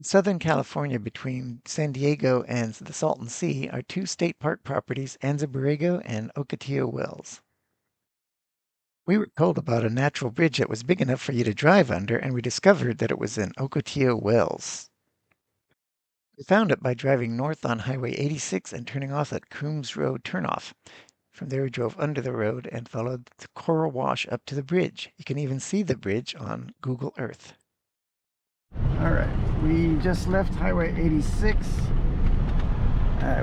Southern California, between San Diego and the Salton Sea, are two state park properties, Anza Borrego and Ocotillo Wells. We were told about a natural bridge that was big enough for you to drive under, and we discovered that it was in Ocotillo Wells. We found it by driving north on Highway 86 and turning off at Coombs Road turnoff. From there, we drove under the road and followed the coral wash up to the bridge. You can even see the bridge on Google Earth. All right, we just left Highway 86.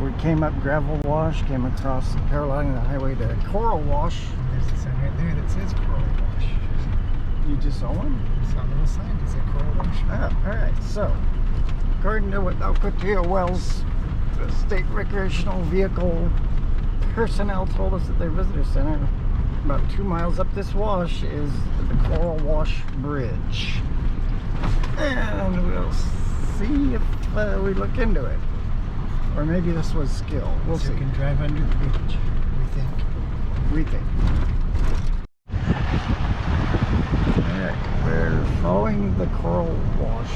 We came up Gravel Wash, came across paralleling the highway to Coral Wash. There's a sign right there that says Coral Wash. You just saw one? It's a little sign that says Coral Wash. Oh, all right. So, according to what Ocotillo Wells, the state recreational vehicle personnel told us at their visitor center, about 2 miles up this wash is the Coral Wash Bridge. And we'll see if we look into it. Or maybe this was skill. We'll see. You can drive under the bridge, We think. Alright, we're following the Coral Wash.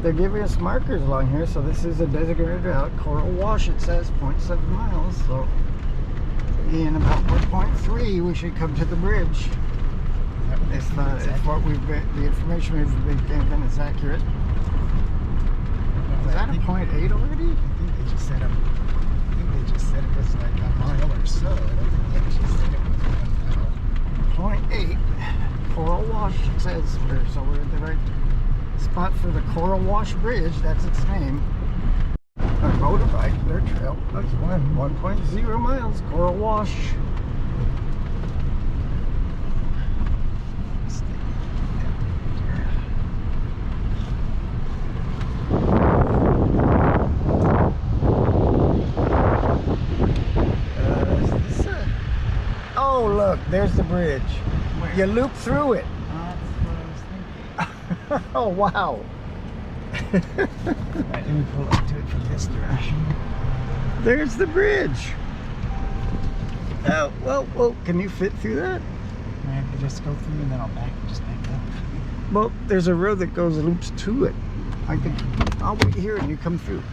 They're giving us markers along here, so this is a designated route. Coral Wash, it says 0.7 miles, so in about 1.3 we should come to the bridge. If what the information we've been given is accurate. Is that a 0.8 already? I think they just said it was like a mile or so. I don't think they actually said it was 1 mile. 0.8. Coral Wash, it says, so we're at the right spot for the Coral Wash Bridge, that's its name. A motorbike, their trail, that's 1.0 miles, Coral Wash. Oh look, there's the bridge. Where? You loop through it. Oh, wow. Right, let me pull up to it from this direction. There's the bridge. Oh, well, can you fit through that? I have to just go through and then I'll just back up. Well, there's a road that goes loops to it. I'll wait here and you come through.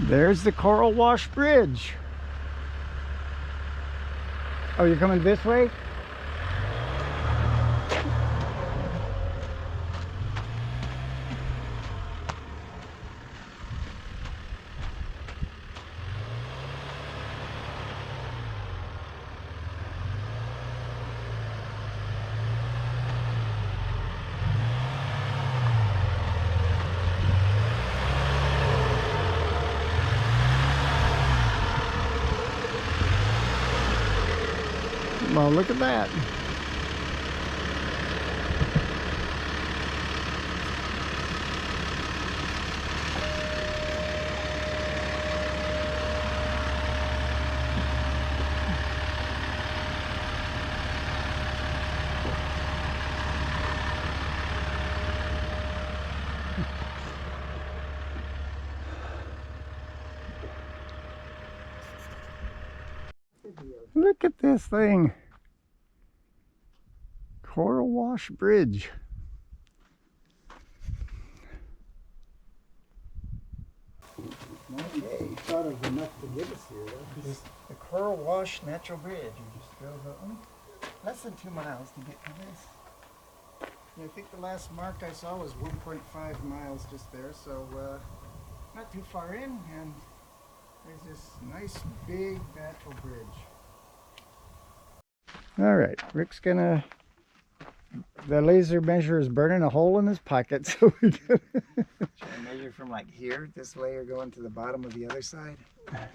There's the Coral Wash Bridge. Oh, you're coming this way? Well, look at that. Look at this thing. Coral Wash Bridge. Okay, thought of enough to get us here. This is the Coral Wash Natural Bridge. You just drove less than 2 miles to get to this. And I think the last mark I saw was 1.5 miles just there, so not too far in, and there's this nice big natural bridge. All right, Rick's gonna. The laser measure is burning a hole in his pocket, so we're gonna. Should I measure from like here, this layer going to the bottom of the other side?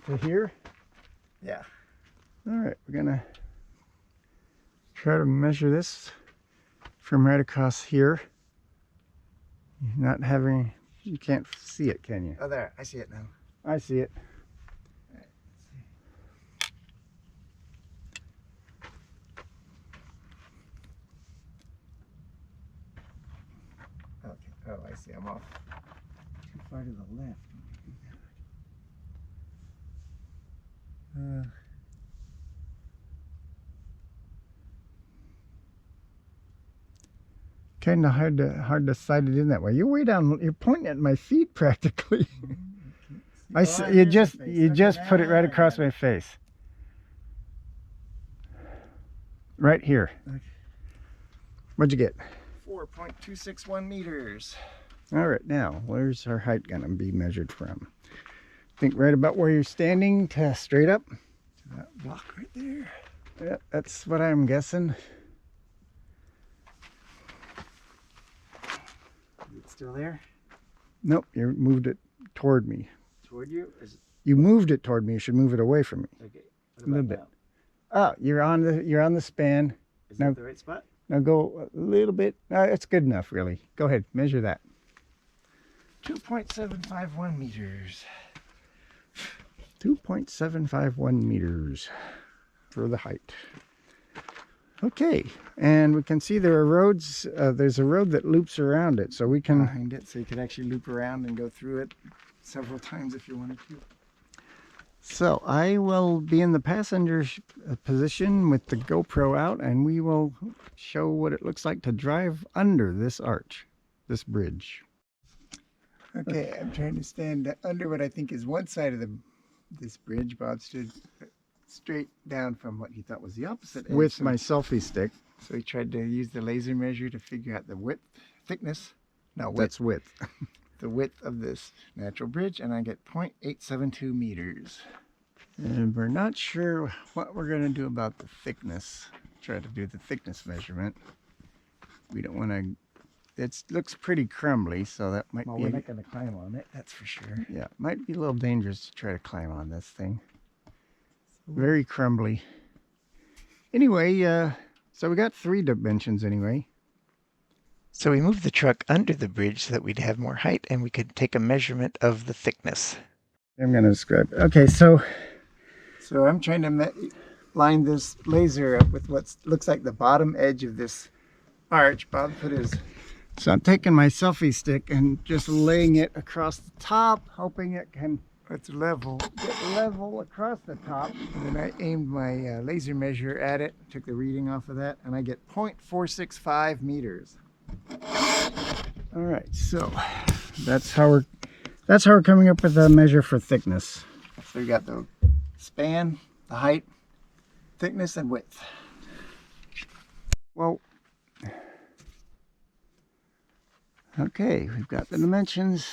To here? Yeah. All right, we're gonna try to measure this from right across here. Not having, you can't see it, can you? Oh, there. I see it now. I see it. Okay. Oh, I see. I'm off too far to the left. Kind of hard to sight it in that way. You're way down. You're pointing at my feet practically. You just put it right across my face. Right here. Okay. What'd you get? 4.261 meters. All right, now where's our height gonna be measured from? Think right about where you're standing, to straight up. To that block right there. Yeah, that's what I'm guessing. Is it still there? Nope, you moved it toward me. Toward you? Is it... You moved it toward me. You should move it away from me. Okay. A little bit. Oh, you're on the span. Is that the right spot? Now go a little bit. It's good enough, really. Go ahead, measure that. 2.751 meters. 2.751 meters for the height. Okay, and we can see there are roads. There's a road that loops around it, so we can Behind it, so you could actually loop around and go through it several times if you wanted to. So I will be in the passenger position with the GoPro out, and we will show what it looks like to drive under this arch, this bridge. Okay, I'm trying to stand under what I think is one side of this bridge. Bob stood straight down from what he thought was the opposite edge. With my selfie stick. So he tried to use the laser measure to figure out the thickness. No, width. That's width. The width of this natural bridge, and I get 0.872 meters. And we're not sure what we're going to do about the thickness. Try to do the thickness measurement. We don't want to... It looks pretty crumbly, so that might be... We're not going to climb on it, that's for sure. Yeah, might be a little dangerous to try to climb on this thing. Very crumbly. Anyway, so we got 3 dimensions anyway. So we moved the truck under the bridge so that we'd have more height and we could take a measurement of the thickness. I'm going to describe it. Okay, so I'm trying to line this laser up with what looks like the bottom edge of this arch. Bob put his... So I'm taking my selfie stick and just laying it across the top, hoping it can It's level. get level across the top. And then I aimed my laser measure at it, took the reading off of that, and I get 0.465 meters. All right, so that's how we're coming up with a measure for thickness. So we got the span, the height, thickness, and width. Well, okay, we've got the dimensions.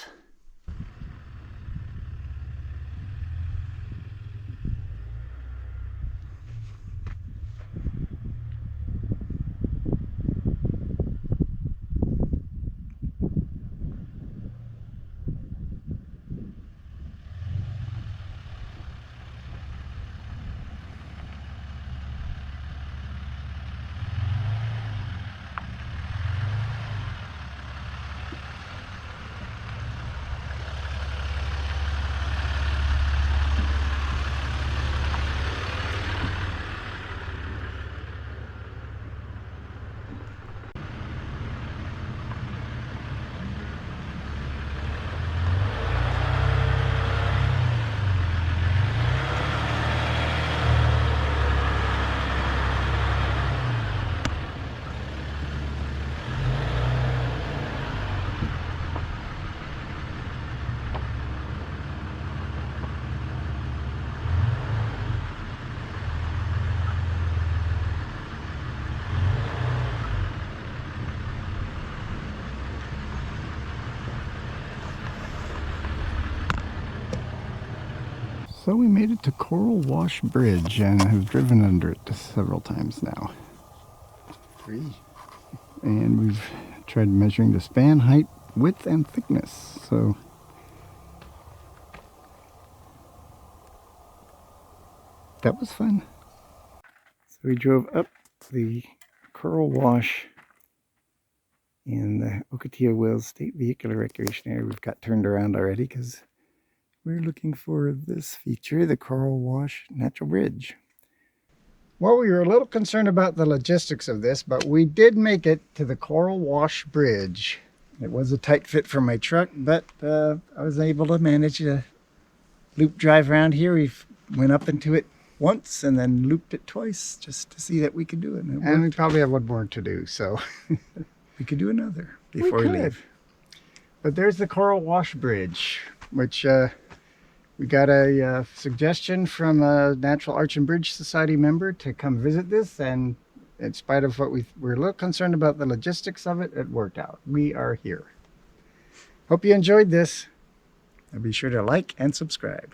So we made it to Coral Wash Bridge and have driven under it several times now. And we've tried measuring the span, height, width, and thickness. So that was fun. So we drove up the Coral Wash And the Ocotillo Wells State Vehicular Recreation Area we've got turned around already because we're looking for this feature, the Coral Wash Natural Bridge. Well, we were a little concerned about the logistics of this, but we did make it to the Coral Wash Bridge. It was a tight fit for my truck, but I was able to manage a loop drive around here. We went up into it once and then looped it twice just to see that we could do it. And we probably have one more to do, so we could do another before we leave. But there's the Coral Wash Bridge, which we got a suggestion from a Natural Arch and Bridge Society member to come visit this, and in spite of what we were a little concerned about the logistics of it, it worked out. We are here. Hope you enjoyed this, and be sure to like and subscribe.